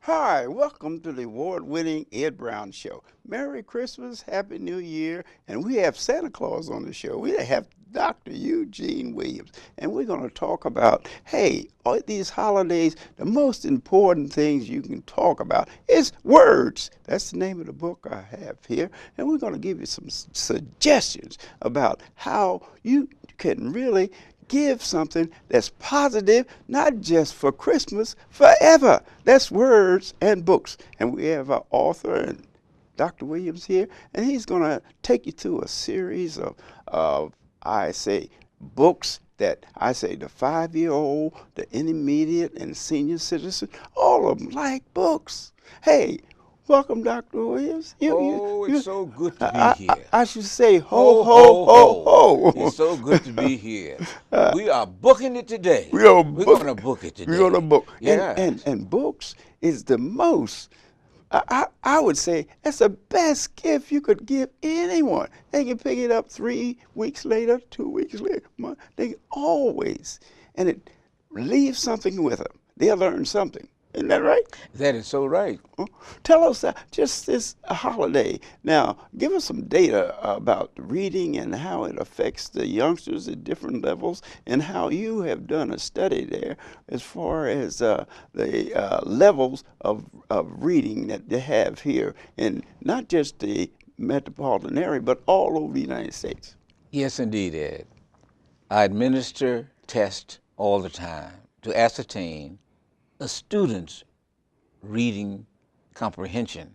Hi, welcome to the award-winning Ed Brown Show. Merry Christmas, Happy New Year, and we have Santa Claus on the show. We have Dr. Eugene Williams, and we're going to talk about, hey, all these holidays, the most important things you can talk about is words. That's the name of the book I have here, and we're going to give you some suggestions about how you can really give something that's positive, not just for Christmas, forever. That's words and books. And we have our author and Dr. Williams here, and he's going to take you through a series of I say, books that I say the 5-year-old, the intermediate, and senior citizen, all of them like books. Hey, welcome, Dr. Williams. It's so good to be here. I should say ho, ho, ho, ho. It's so good to be here. We are booking it today. We're going to book it today. We're going to book. Yeah. And books is the most, I would say, that's the best gift you could give anyone. They can pick it up 3 weeks later, 2 weeks later. They can always, and it leaves something with them. They'll learn something. Isn't that right? That is so right. Tell us just this holiday. Now, give us some data about reading and how it affects the youngsters at different levels, and how you have done a study there as far as the levels of reading that they have here, in not just the metropolitan area, but all over the United States. Yes, indeed, Ed. I administer tests all the time to ascertain a student's reading comprehension.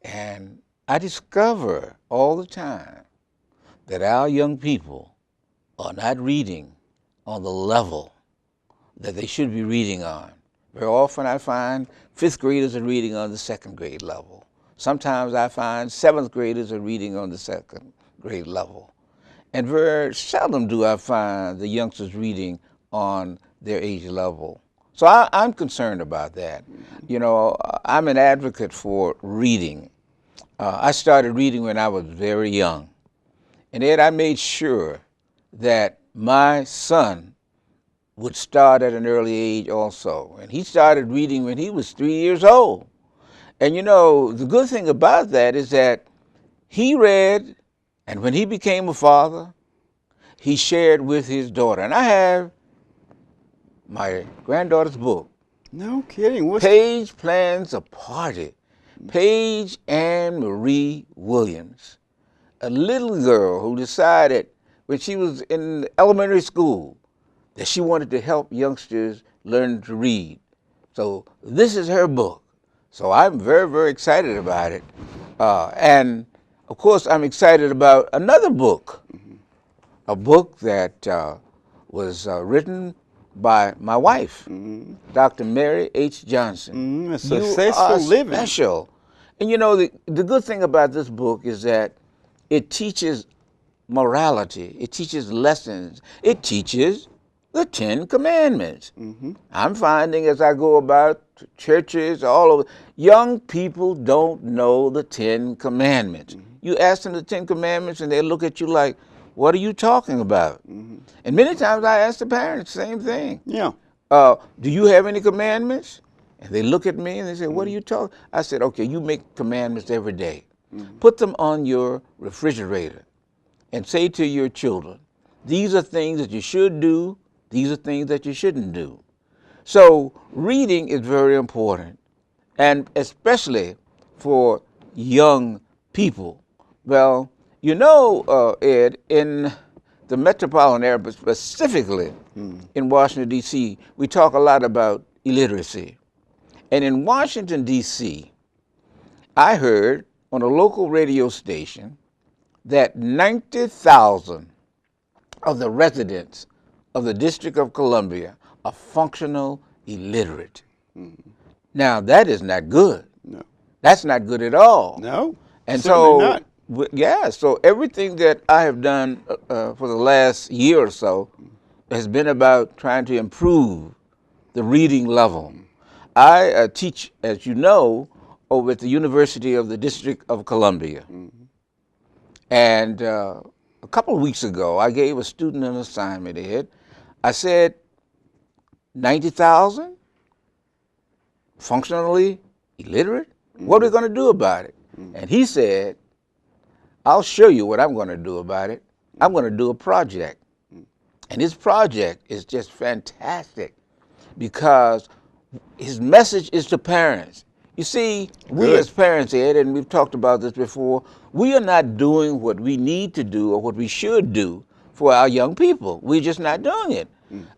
And I discover all the time that our young people are not reading on the level that they should be reading on. Very often I find 5th graders are reading on the 2nd grade level. Sometimes I find 7th graders are reading on the 2nd grade level. And very seldom do I find the youngsters reading on their age level. So I'm concerned about that. You know, I'm an advocate for reading. I started reading when I was very young. And Ed, I made sure that my son would start at an early age also. And he started reading when he was 3 years old. And you know, the good thing about that is that he read, and when he became a father, he shared with his daughter. And I have my granddaughter's book. No kidding. Paige Plans a Party. Paige Ann Marie Williams, a little girl who decided when she was in elementary school that she wanted to help youngsters learn to read. So this is her book. So I'm very, very excited about it. And of course, I'm excited about another book, a book that was written by my wife, Dr. Mary H. Johnson. Successful Living. Special. And you know, the good thing about this book is that it teaches morality, it teaches lessons, it teaches the 10 Commandments. I'm finding as I go about churches all over, young people don't know the 10 Commandments. You ask them the 10 Commandments and they look at you like, what are you talking about? And many times I ask the parents the same thing. Yeah. Do you have any commandments? And they look at me and they say, what are you talking? I said, okay, you make commandments every day. Put them on your refrigerator and say to your children, these are things that you should do, these are things that you shouldn't do. So reading is very important, and especially for young people. Well, you know, Ed, in the metropolitan area, but specifically in Washington, D.C., we talk a lot about illiteracy. And in Washington, D.C., I heard on a local radio station that 90,000 of the residents of the District of Columbia a functional illiterate. Now, that is not good. No. That's not good at all. No. And Certainly so, not. yeah, so everything that I have done for the last year or so has been about trying to improve the reading level. I teach, as you know, over at the University of the District of Columbia. And a couple of weeks ago, I gave a student an assignment, Ed. I said, 90,000 functionally illiterate? What are we going to do about it? And he said, I'll show you what I'm going to do about it. I'm going to do a project. And his project is just fantastic because his message is to parents. You see, we Good. as parents, Ed, and we've talked about this before, we are not doing what we need to do or what we should do for our young people. We're just not doing it.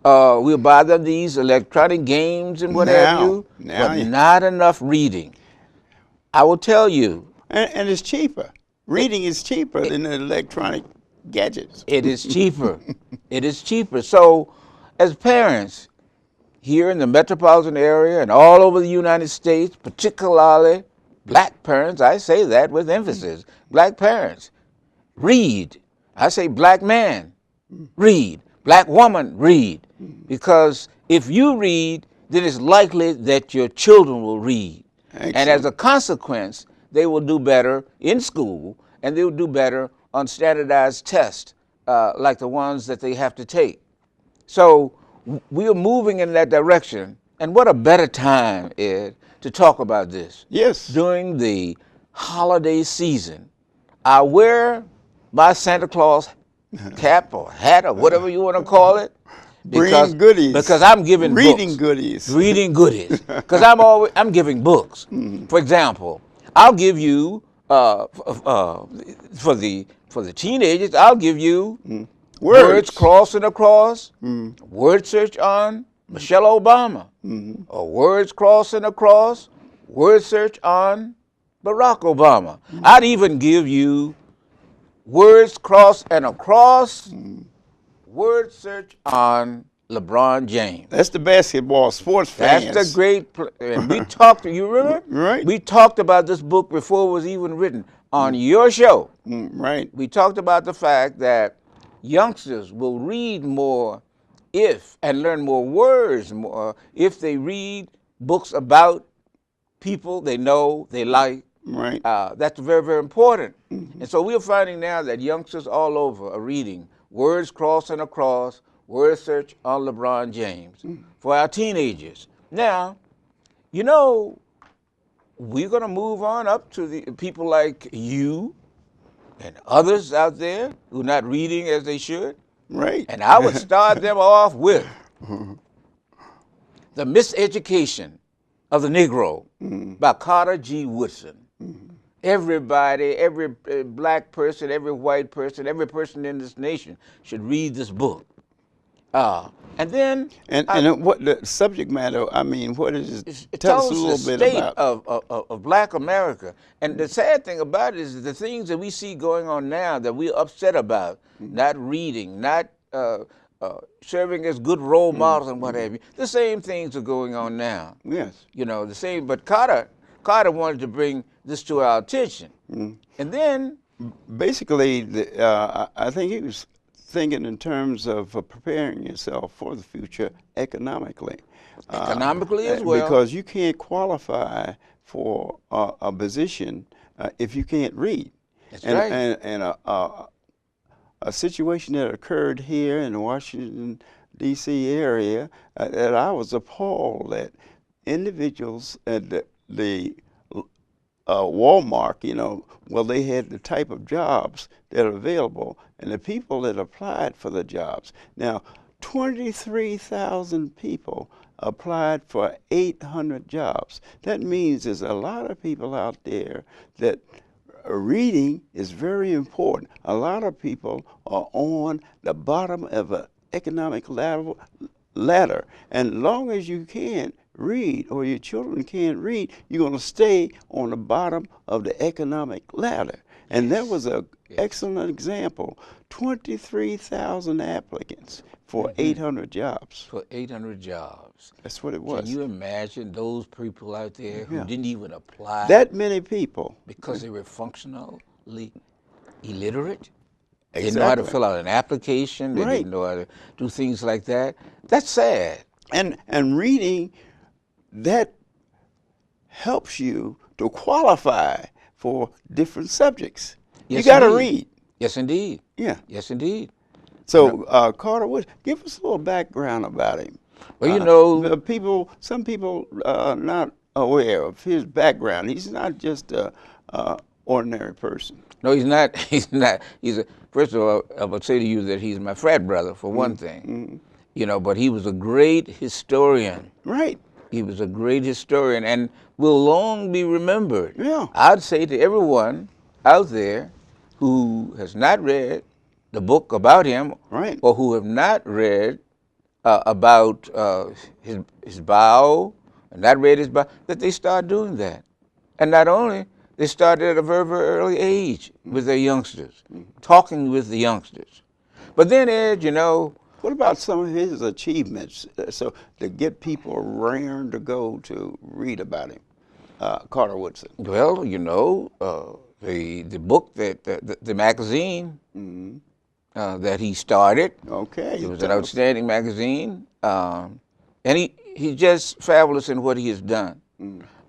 We'll buy them these electronic games and what have you, but not enough reading. I will tell you. And it's cheaper. Reading is cheaper than the electronic gadgets. It is cheaper. It is cheaper. So as parents here in the metropolitan area and all over the United States, particularly black parents, I say that with emphasis, black parents, read. I say black man, read. Black woman, read. Because if you read, then it's likely that your children will read. Excellent. And as a consequence, they will do better in school and they will do better on standardized tests like the ones that they have to take. So we are moving in that direction. And what a better time, Ed, to talk about this. Yes. During the holiday season, I wear my Santa Claus cap or hat or whatever you want to call it. Bring goodies. Because I'm giving reading books. Goodies. Reading goodies. Because I'm giving books. For example, I'll give you for the teenagers, I'll give you Words Crossing Across, Word Search on Michelle Obama, or Words Crossing Across, Word Search on Barack Obama. I'd even give you Words Cross and Across, Word Search on LeBron James. That's the basketball sports fans. That's the great. And we talked. You remember? Right. We talked about this book before it was even written on your show. Right. We talked about the fact that youngsters will read more and learn more words more if they read books about people they know, they like. Right. That's very, very important. And so we're finding now that youngsters all over are reading Words Crossing Across, Word Search on LeBron James for our teenagers. Now, you know, we're going to move on up to the people like you and others out there who are not reading as they should. Right. And I would start them off with The Miseducation of the Negro by Carter G. Woodson. Everybody, every black person, every white person, every person in this nation should read this book. And then... And what the subject matter, I mean, what is it? It Tell us tells a little the bit state about of black America. And the sad thing about it is the things that we see going on now that we're upset about, not reading, not serving as good role models and what have you, the same things are going on now. Yes. You know, the same, but Carter wanted to bring this to our attention. And then... Basically, I think he was thinking in terms of preparing yourself for the future economically. Economically as well. Because you can't qualify for a position if you can't read. That's right. And a situation that occurred here in the Washington, D.C. area that I was appalled at. Individuals at the Walmart, you know, well, they had the type of jobs that are available and the people that applied for the jobs. Now, 23,000 people applied for 800 jobs. That means there's a lot of people out there that reading is very important. A lot of people are on the bottom of an economic ladder. And long as you can't read or your children can't read, you're going to stay on the bottom of the economic ladder. And that was an excellent example 23,000 applicants for 800 jobs. For 800 jobs. That's what it was. Can you imagine those people out there who Yeah. didn't even apply That many people. because they were functionally illiterate? They Exactly. didn't know how to fill out an application. They Right. didn't know how to do things like that. That's sad. And reading, that helps you to qualify for different subjects. Yes, you got to indeed. read. Yes, indeed. Yeah. Yes, indeed. So Carter Woods, give us a little background about him. Well, you know, Some people are not aware of his background. He's not just a ordinary person. no, he's not. He's not. First of all, I would say to you that he's my frat brother, for one thing. You know, but he was a great historian. Right. He was a great historian and will long be remembered. Yeah. I'd say to everyone out there who has not read the book about him, Right. or who have not read about his bio, and not read his bio, that they start doing that. And not only, they started at a very, very early age with their youngsters, talking with the youngsters. But then, Ed, you know, What about some of his achievements? So to get people raring to go to read about him, Carter Woodson. well, you know, the book that the magazine that he started. Okay. It was an outstanding magazine, and he's just fabulous in what he has done.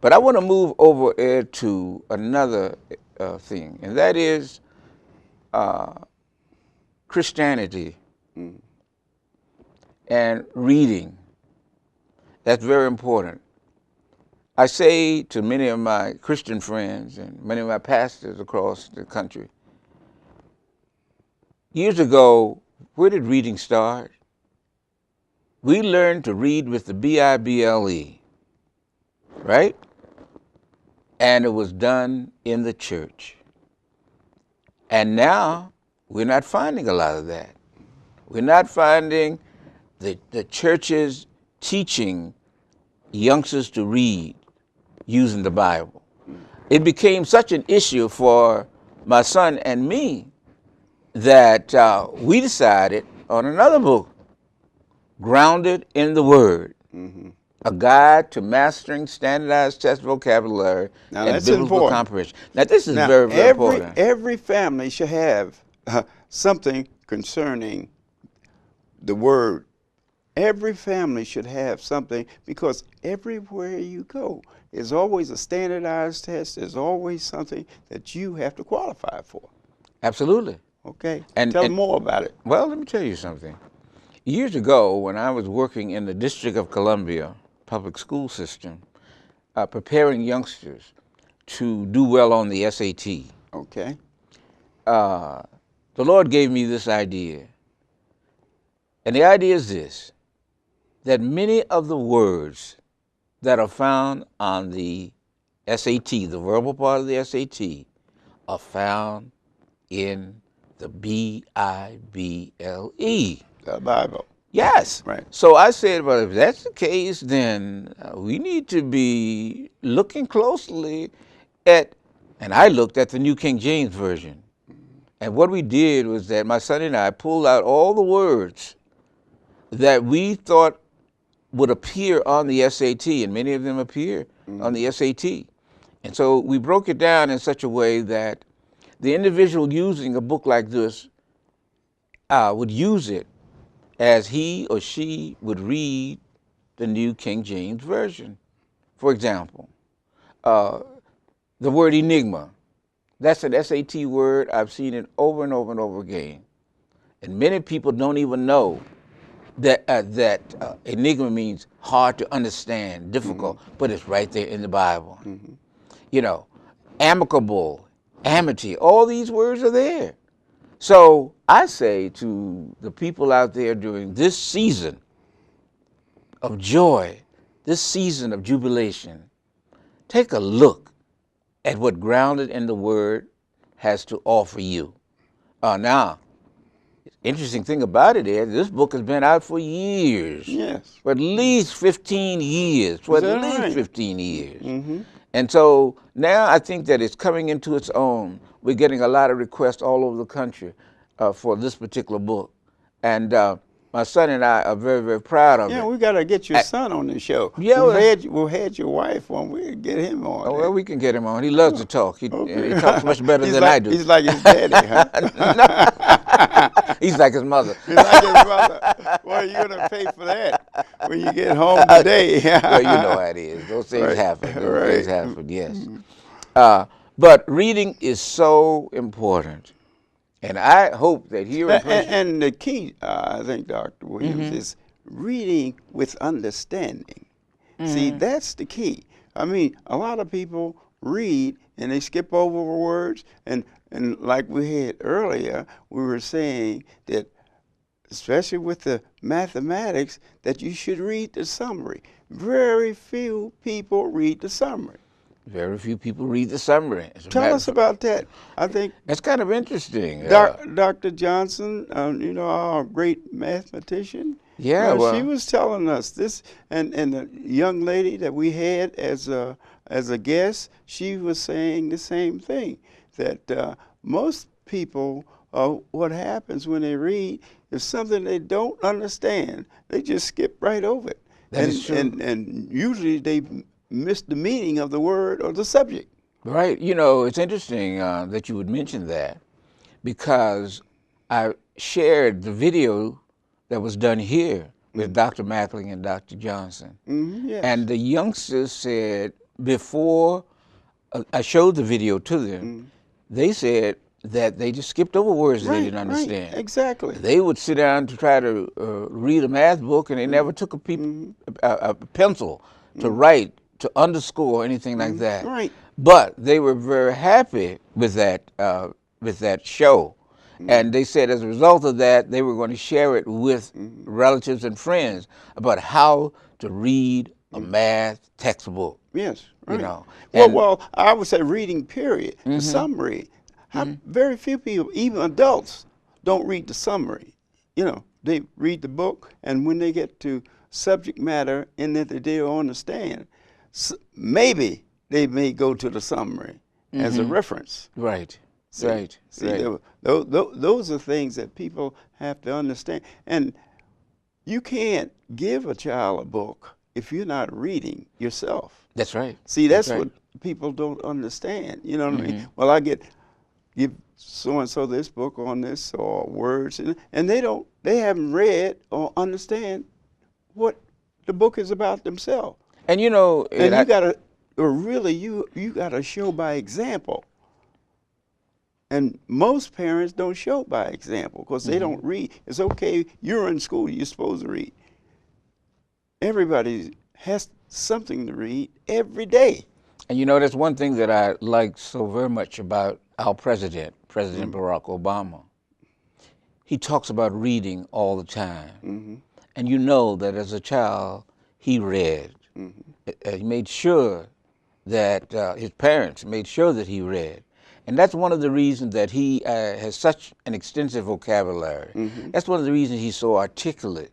But I want to move over, Ed, to another thing, and that is Christianity and reading. That's very important. I say to many of my Christian friends and many of my pastors across the country, years ago, where did reading start? We learned to read with the B-I-B-L-E, right? And it was done in the church. And now, we're not finding a lot of that. We're not finding the churches teaching youngsters to read using the Bible. It became such an issue for my son and me that we decided on another book, Grounded in the Word, a guide to mastering standardized test vocabulary Now, and that's biblical important. comprehension. Now, this is Now, very, very important. Every family should have something concerning the word. Every family should have something, because everywhere you go, there's always a standardized test. There's always something that you have to qualify for. Absolutely. Okay? And- Tell and- more about it. Well, let me tell you something. Years ago, when I was working in the District of Columbia public school system, preparing youngsters to do well on the SAT, Okay? the Lord gave me this idea. And the idea is this, that many of the words that are found on the SAT, the verbal part of the SAT, are found in the B-I-B-L-E. The Bible. Yes. Right. So I said, well, if that's the case, then we need to be looking closely at, and I looked at the New King James Version. And what we did was that my son and I pulled out all the words that we thought would appear on the SAT, and many of them appear on the SAT. And so we broke it down in such a way that the individual using a book like this would use it as he or she would read the New King James Version. For example, the word enigma. That's an SAT word. I've seen it over and over and over again. And many people don't even know that enigma means hard to understand, difficult, but it's right there in the Bible. You know, amicable, amity, all these words are there. So I say to the people out there during this season of joy, this season of jubilation, take a look at what Grounded in the Word has to offer you. Now, interesting thing about it is this book has been out for years. Yes. For at least 15 years. For Is at that least right? 15 years. And so now I think that it's coming into its own. We're getting a lot of requests all over the country for this particular book, and my son and I are very, very proud of Yeah, it. we got to get your son on the show. Yeah, we'll had your wife on. We'll get him on. Oh, well, we can get him on. He loves to talk. And he talks much better than I do. He's like his daddy, huh? He's like his mother. He's like his mother. Well, you're going to pay for that when you get home today. Well, you know how it is. Those things happen. Those things happen, yes. But reading is so important. And I hope that here in and the key, I think, Dr. Williams, is reading with understanding. See, that's the key. I mean, a lot of people read and they skip over words. And like we had earlier, we were saying that, especially with the mathematics, that you should read the summary. Very few people read the summary. Very few people read the summary. Tell us about that. I think that's kind of interesting. Dr. Johnson, you know, our great mathematician. Yeah, well, she was telling us this, and the young lady that we had as a guest, she was saying the same thing, that most people, what happens when they read is something they don't understand. They just skip right over it. That is true. And usually they miss the meaning of the word or the subject. Right. You know, it's interesting that you would mention that, because I shared the video that was done here with Dr. Mackling and Dr. Johnson. Yes. And the youngsters said, before I showed the video to them, they said that they just skipped over words they didn't understand. Right, exactly. They would sit down to try to read a math book, and they never took a pencil to write, to underscore, anything like that. Right. But they were very happy with that show. And they said as a result of that, they were going to share it with relatives and friends about how to read a math textbook. Yes, right. You know. Well, I would say reading, period. The summary. Very few people, even adults, don't read the summary. You know, they read the book, and when they get to subject matter in that they don't understand, maybe they may go to the summary as a reference. Right. See, right. Those are things that people have to understand. And you can't give a child a book if you're not reading yourself. That's right. See, that's what people don't understand. You know what I mean? Well, I give so-and-so this book on this or words, and they haven't read or understand what the book is about themselves. And you know, and you gotta, or really, you gotta show by example. And most parents don't show by example because they don't read. It's okay, you're in school, you're supposed to read. Everybody has something to read every day. And you know, that's one thing that I like so very much about our president, President Barack Obama. He talks about reading all the time. And you know that as a child, he read. He made sure that his parents made sure that he read. And that's one of the reasons that he has such an extensive vocabulary. That's one of the reasons he's so articulate.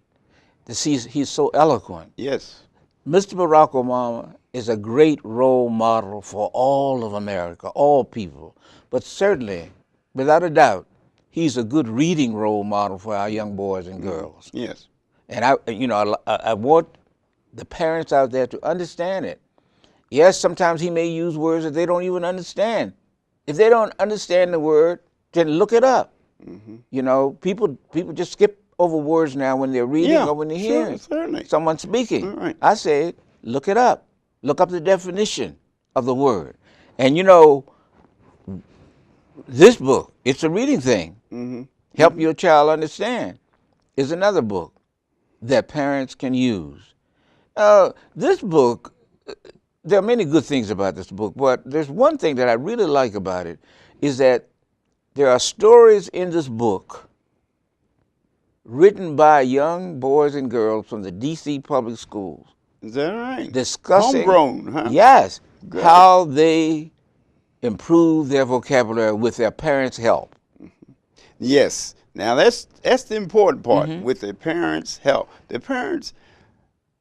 He's so eloquent. Yes. Mr. Barack Obama is a great role model for all of America, all people. But certainly, without a doubt, he's a good reading role model for our young boys and girls. Yes. And I want the parents out there to understand it. Yes, sometimes he may use words that they don't even understand. If they don't understand the word, then look it up. You know, people just skip over words now when they're reading or when they're hearing someone speaking. Right. I say, look it up. Look up the definition of the word. And you know, this book, it's a reading thing. Help your child understand is another book that parents can use. This book, there are many good things about this book, but there's one thing that I really like about it is that there are stories in this book written by young boys and girls from the D.C. public schools. Is that right? Discussing, homegrown, huh? Yes, how they improve their vocabulary with their parents' help. Yes. Now that's the important part, with the parents' help. The parents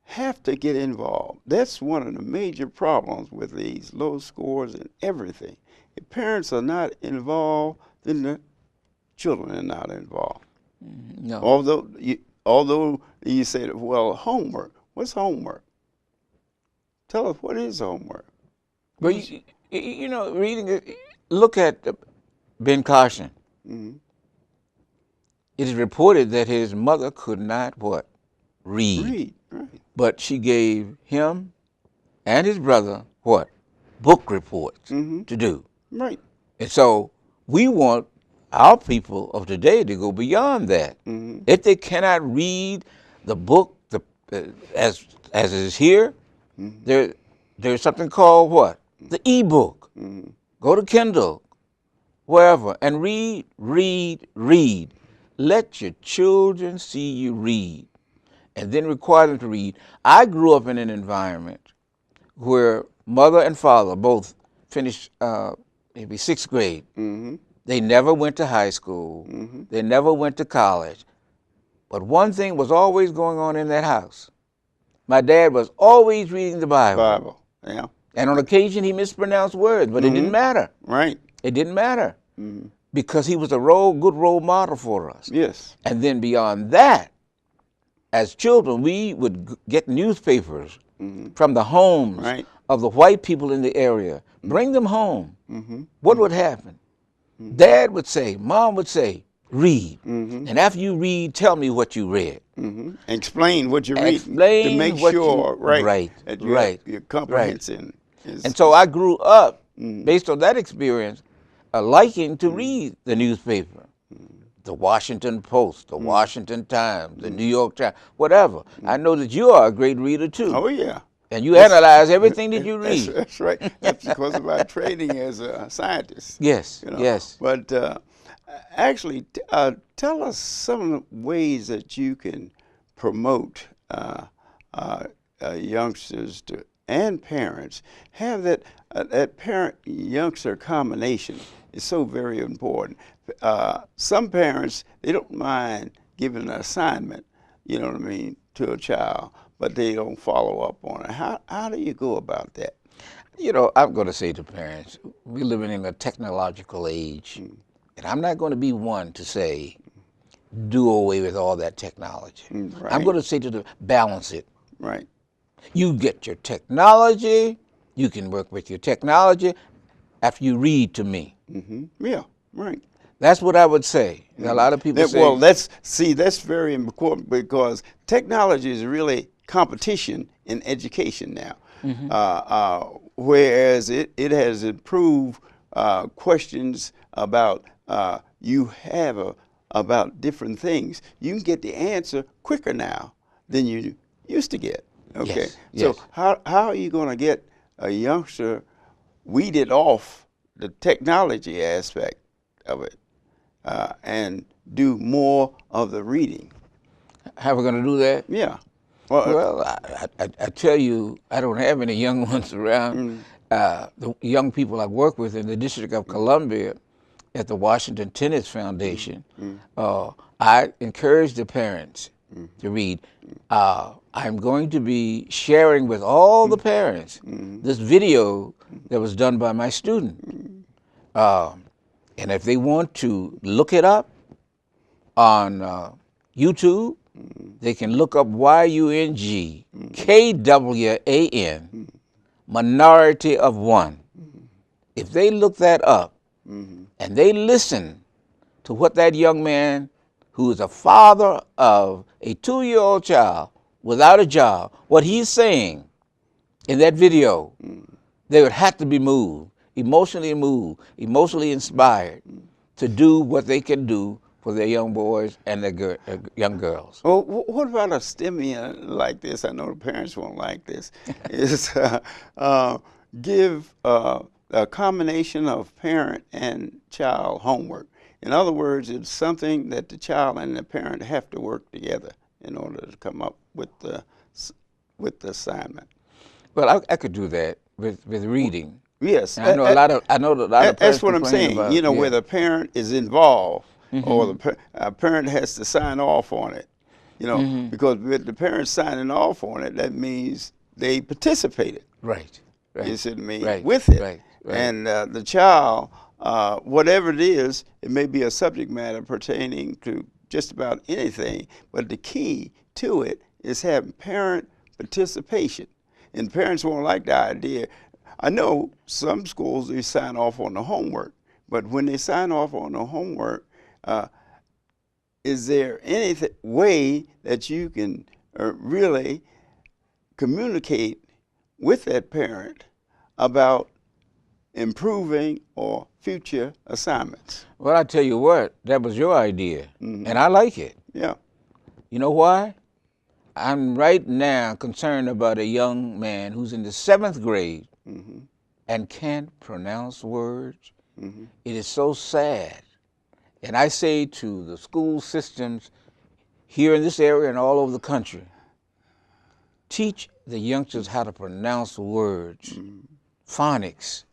have to get involved. That's one of the major problems with these low scores and everything. If parents are not involved, then children are not involved. No. Although you say, well, homework. What's homework? Tell us, what is homework? But you know, reading it, look at Ben Carson. Mm-hmm. It is reported that his mother could not what? Read. Right. But she gave him and his brother what? Book reports Mm-hmm. to do. Right. And so we want our people of today to go beyond that. Mm-hmm. If they cannot read the book as it is here, Mm-hmm. there's something called what? The e-book. Mm-hmm. Go to Kindle, wherever, and read, read, read. Let your children see you read, and then require them to read. I grew up in an environment where mother and father both finished maybe 6th grade. Mm-hmm. They never went to high school. Mm-hmm. They never went to college. But one thing was always going on in that house. My dad was always reading the Bible. Yeah. And on occasion he mispronounced words, but it didn't matter. Right. It didn't matter Mm-hmm. because he was a good role model for us. Yes. And then beyond that, as children, we would get newspapers from the homes Right. of the white people in the area. Bring them home. Mm-hmm. What would happen? Dad would say, Mom would say, read. Mm-hmm. And after you read, tell me what you read. Mm-hmm. Explain what you're reading Explain to make what sure, you- right, right, that right, your comprehension is. And so I grew up, based on that experience, liking to read the newspaper. The Washington Post, the Washington Times, the New York Times, whatever. I know that you are a great reader too. Oh yeah. And you analyze everything that you read. That's right. That's because of our training as a scientist. Yes, You know. yes. But actually, tell us some of the ways that you can promote youngsters and parents have that parent-youngster combination is so very important. Some parents, they don't mind giving an assignment, you know what I mean, to a child, but they don't follow up on it. How do you go about that? You know, I'm going to say to parents, we're living in a technological age, and I'm not going to be one to say, do away with all that technology. Right. I'm going to say to them, balance it. Right. You get your technology, you can work with your technology after you read to me. Mm-hmm. Yeah, right. That's what I would say. A lot of people say, Well, that's very important because technology is really competition in education now. Whereas it has improved questions about about different things. You can get the answer quicker now than you used to get. Okay. Yes, So how are you going to get a youngster weeded off the technology aspect of it and do more of the reading? how are we going to do that? Yeah. Well, I tell you, I don't have any young ones around. The young people I work with in the District of Columbia at the Washington Tennis Foundation, I encourage the parents to read. I'm going to be sharing with all the parents this video that was done by my student. And if they want to look it up on YouTube, they can look up YUNG KWAN, Minority of One. If they look that up and they listen to what that young man, who is a father of a 2-year-old child without a job, what he's saying in that video, they would have to be moved, emotionally inspired to do what they can do for their young boys and their young girls. Well, what about a stimulant like this? I know the parents won't like this. Is give a combination of parent and child homework. In other words, it's something that the child and the parent have to work together in order to come up with the assignment. Well, I could do that with reading. Yes, And I know a lot of parents that's what I'm complain saying. about, You know, yeah. where the parent is involved, or the parent has to sign off on it. You know, because with the parent signing off on it, that means they participated. Right. You see what I mean? Right, With it, right. and the child whatever it is, it may be a subject matter pertaining to just about anything, but the key to it is having parent participation. And parents won't like the idea. I know some schools, they sign off on the homework, but when they sign off on the homework, is there any way that you can really communicate with that parent about improving or future assignments? Well, I tell you what, that was your idea, and I like it. Yeah. You know why? I'm right now concerned about a young man who's in the 7th grade and can't pronounce words. It is so sad. And I say to the school systems here in this area and all over the country, teach the youngsters how to pronounce words, phonics.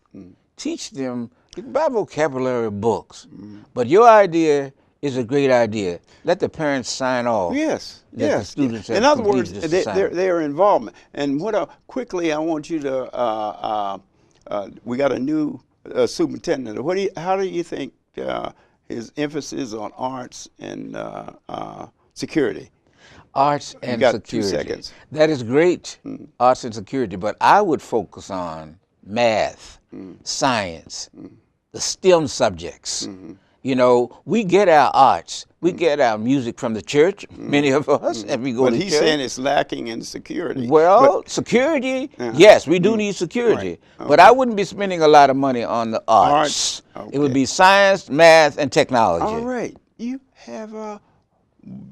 Teach them, buy vocabulary books. But your idea is a great idea. Let the parents sign off. Yes, that yes. The students have in other words, completed this assignment. their involvement. And quickly, I want you to. We got a new superintendent. How do you think his emphasis on arts and security? Arts and got security. 2 seconds. That is great, arts and security. But I would focus on math, science, the STEM subjects. You know, we get our arts, we get our music from the church, many of us, and we go to church. But he's saying it's lacking in security. Well, security, yes, we do need security. Right. But I wouldn't be spending a lot of money on the arts. It would be science, math, and technology. All right. You have a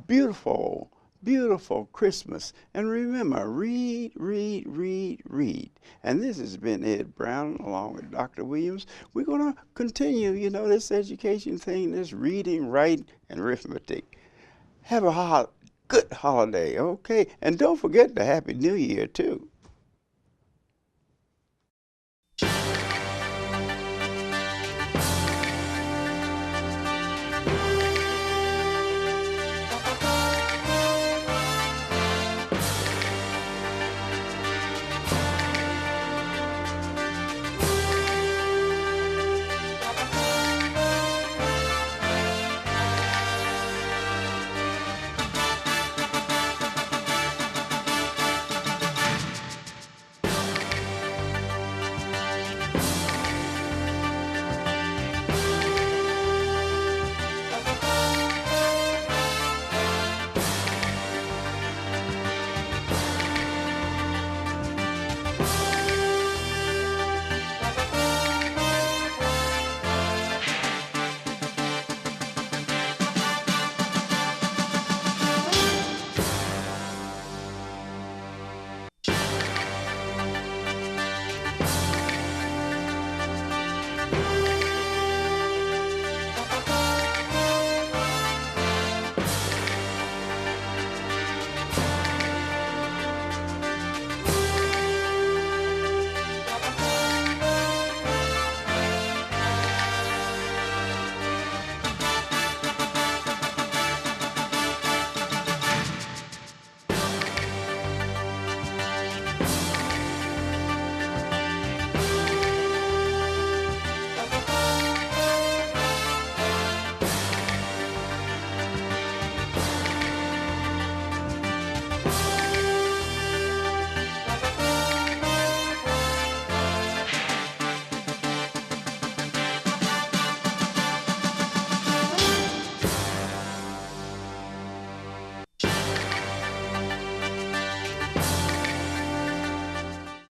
beautiful, beautiful Christmas. And remember, read, read, read, read. And this has been Ed Brown along with Dr. Williams. We're going to continue, this education thing, this reading, writing, and arithmetic. Have a good holiday, okay? And don't forget the Happy New Year, too.